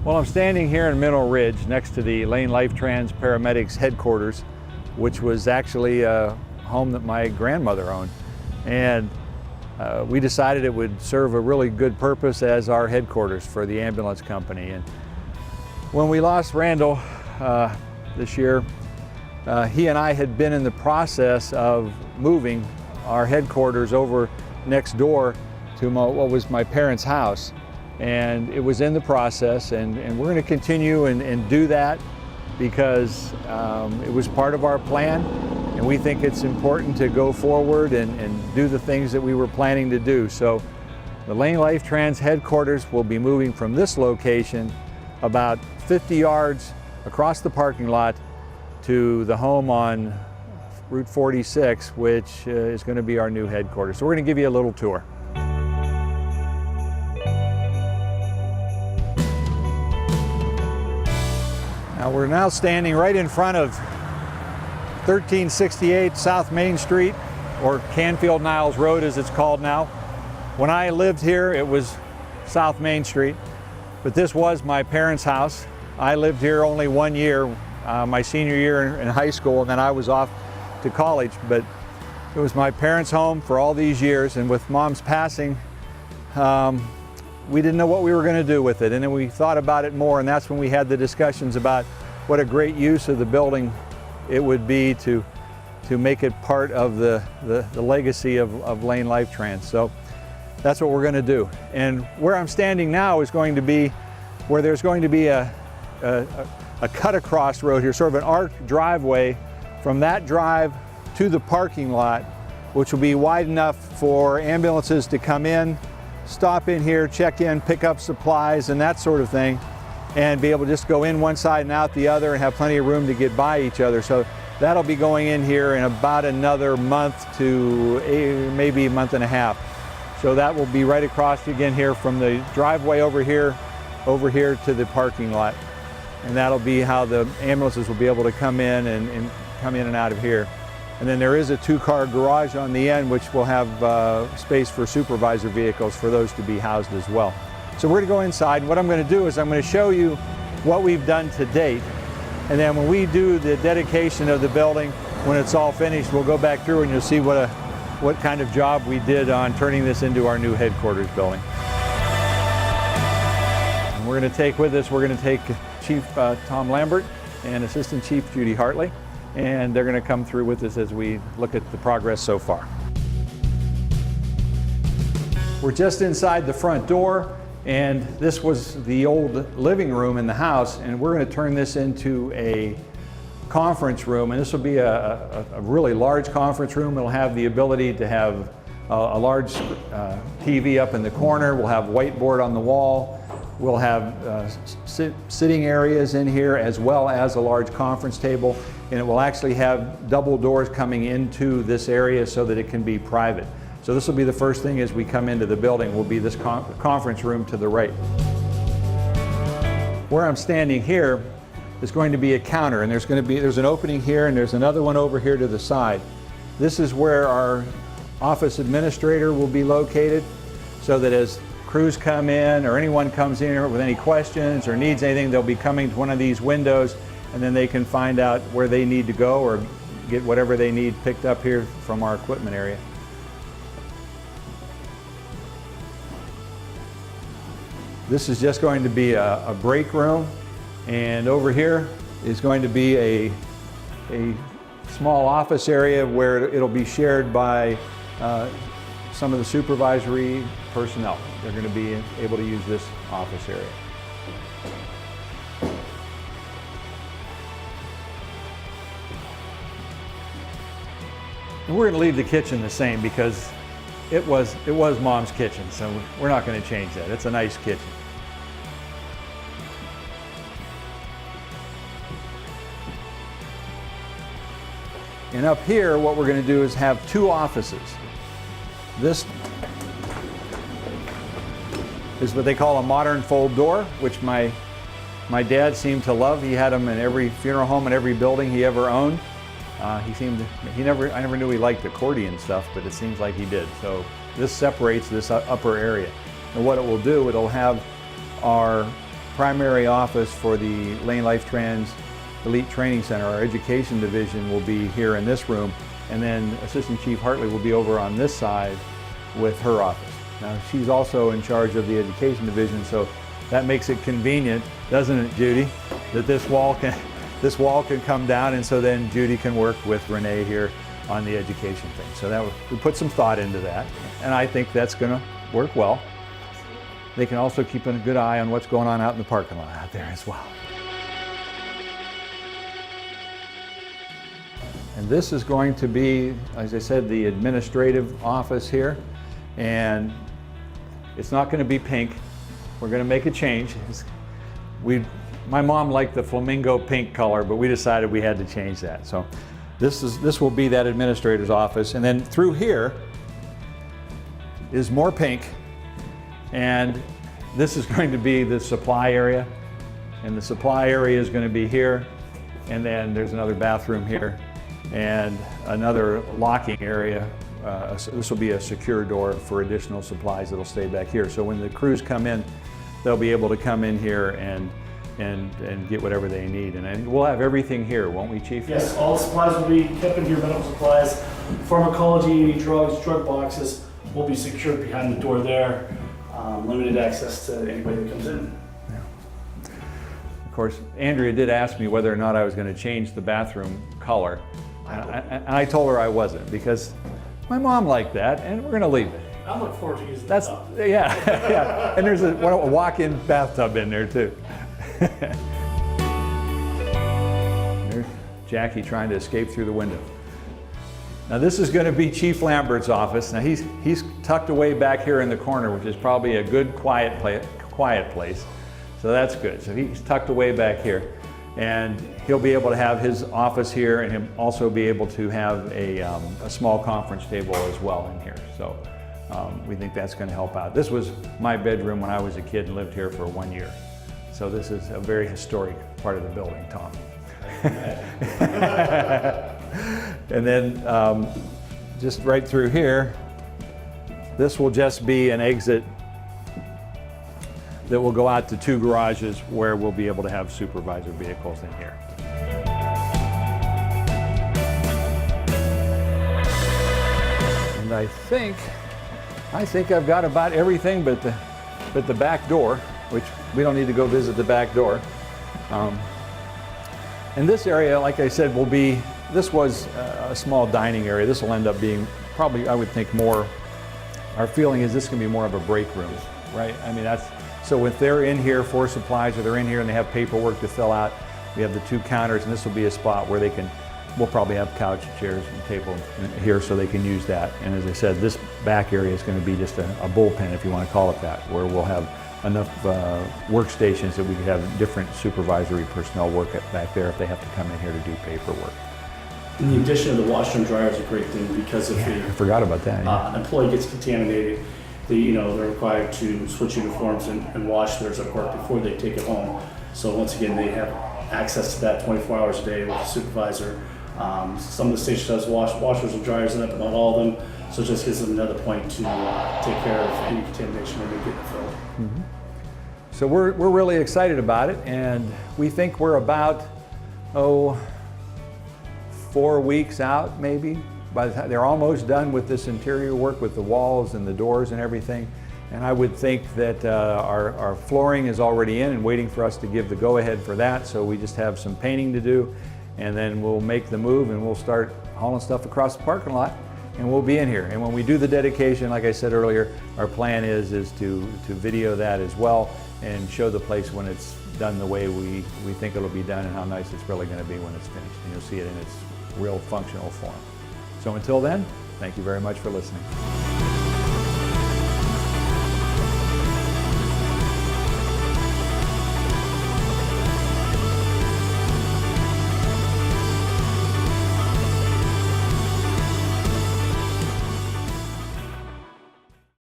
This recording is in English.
Well, I'm standing here in Mineral Ridge next to the Lane LifeTRANS paramedics headquarters, which was actually a home that my grandmother owned. And we decided it would serve a really good purpose as our headquarters for the ambulance company. And when we lost Randall this year, he and I had been in the process of moving our headquarters over next door to what was my parents' house. And it was in the process, and we're going to continue and do that because it was part of our plan, and we think it's important to go forward and do the things that we were planning to do. So the Lane LifeTRANS headquarters will be moving from this location about 50 yards across the parking lot to the home on Route 46, which is going to be our new headquarters. So we're going to give you a little tour. Now we're now standing right in front of 1368 South Main Street, or Canfield Niles Road as it's called now. When I lived here, it was South Main Street, but this was my parents' house. I lived here only 1 year, my senior year in high school, and then I was off to college, but it was my parents' home for all these years, and with Mom's passing, we didn't know what we were going to do with it, and then we thought about it more, and that's when we had the discussions about what a great use of the building it would be to make it part of the legacy of Lane LifeTRANS. So that's what we're going to do. And where I'm standing now is going to be where there's going to be a cut across road here, sort of an arc driveway from that drive to the parking lot, which will be wide enough for ambulances to come in, stop in here, check in, pick up supplies and that sort of thing, and be able to just go in one side and out the other and have plenty of room to get by each other. So that'll be going in here in about another month to maybe a month and a half. So that will be right across again here from the driveway over here to the parking lot. And that'll be how the ambulances will be able to come in and come in and out of here. And then there is a two-car garage on the end, which will have space for supervisor vehicles for those to be housed as well. So we're going to go inside, and what I'm going to do is I'm going to show you what we've done to date. And then when we do the dedication of the building, when it's all finished, we'll go back through and you'll see what kind of job we did on turning this into our new headquarters building. And we're going to take with us, we're going to take Chief Tom Lambert and Assistant Chief Judy Hartley, and they're going to come through with us as we look at the progress so far. We're just inside the front door, and this was the old living room in the house, and we're going to turn this into a conference room, and this will be a really large conference room. It'll have the ability to have a large TV up in the corner. We'll have whiteboard on the wall. We'll have sitting areas in here as well as a large conference table, and it will actually have double doors coming into this area so that it can be private. So this will be the first thing as we come into the building, will be this conference room to the right. Where I'm standing here is going to be a counter, and there's an opening here and there's another one over here to the side. This is where our office administrator will be located, so that as crews come in or anyone comes in here with any questions or needs anything, they'll be coming to one of these windows, and then they can find out where they need to go or get whatever they need picked up here from our equipment area. This is just going to be a break room, and over here is going to be a small office area where it'll be shared by some of the supervisory personnel. They're going to be able to use this office area. And we're going to leave the kitchen the same because it was Mom's kitchen, so we're not going to change that. It's a nice kitchen. And up here, what we're going to do is have two offices. This is what they call a modern fold door, which my dad seemed to love. He had them in every funeral home and every building he ever owned. I never knew he liked accordion stuff, but it seems like he did. So this separates this upper area. And what it will do, it'll have our primary office for the Lane LifeTRANS Elite Training Center. Our education division will be here in this room, and then Assistant Chief Hartley will be over on this side with her office. Now, she's also in charge of the education division, so that makes it convenient, doesn't it, Judy, that this wall can come down, and so then Judy can work with Renee here on the education thing. So we put some thought into that, and I think that's going to work well. They can also keep a good eye on what's going on out in the parking lot out there as well. And this is going to be, as I said, the administrative office here. And it's not going to be pink. We're going to make a change. My mom liked the flamingo pink color, but we decided we had to change that. So this will be that administrator's office. And then through here is more pink. And this is going to be the supply area. And the supply area is going to be here. And then there's another bathroom here and another locking area. This will be a secure door for additional supplies that'll stay back here. So when the crews come in, they'll be able to come in here and get whatever they need. And we'll have everything here, won't we, Chief? Yes, all supplies will be kept in here, medical supplies, pharmacology, any drugs, drug boxes will be secured behind the door there. Limited access to anybody that comes in. Yeah. Of course, Andrea did ask me whether or not I was going to change the bathroom color. And I told her I wasn't, because my mom liked that, and we're going to leave it. I look forward to using that. Yeah, yeah. And there's a walk-in bathtub in there too. There's Jackie trying to escape through the window. Now this is going to be Chief Lambert's office. Now he's tucked away back here in the corner, which is probably a good quiet place. So that's good. So he's tucked away back here. And he'll be able to have his office here, and he'll also be able to have a small conference table as well in here. So we think that's going to help out. This was my bedroom when I was a kid and lived here for 1 year. So this is a very historic part of the building, Tom. And then just right through here, this will just be an exit that will go out to 2 garages where we'll be able to have supervisor vehicles in here. And I think I've got about everything but the back door, which we don't need to go visit the back door. And this area, like I said, this was a small dining area. This will end up being probably, I would think, more, our feeling is this can be more of a break room, right? I mean, so if they're in here for supplies, or they're in here and they have paperwork to fill out, we have the 2 counters, and this will be a spot where we'll probably have couch, chairs, and table here so they can use that. And as I said, this back area is going to be just a bullpen, if you want to call it that, where we'll have enough workstations that we could have different supervisory personnel work back there if they have to come in here to do paperwork. And the addition of the washer and dryer is a great thing, because if I forgot about that. An employee gets contaminated, they're required to switch uniforms and wash theirs at work before they take it home. So once again, they have access to that 24 hours a day with the supervisor. Some of the stations has washers and dryers in it, but not all of them. So it just gives them another point to take care of any contamination they may get filled. Mm-hmm. So we're really excited about it, and we think we're about 4 weeks out maybe. By the time they're almost done with this interior work with the walls and the doors and everything. And I would think that our flooring is already in and waiting for us to give the go-ahead for that. So we just have some painting to do, and then we'll make the move and we'll start hauling stuff across the parking lot, and we'll be in here. And when we do the dedication, like I said earlier, our plan is to video that as well and show the place when it's done the way we think it'll be done, and how nice it's really going to be when it's finished. And you'll see it in its real functional form. So until then, thank you very much for listening.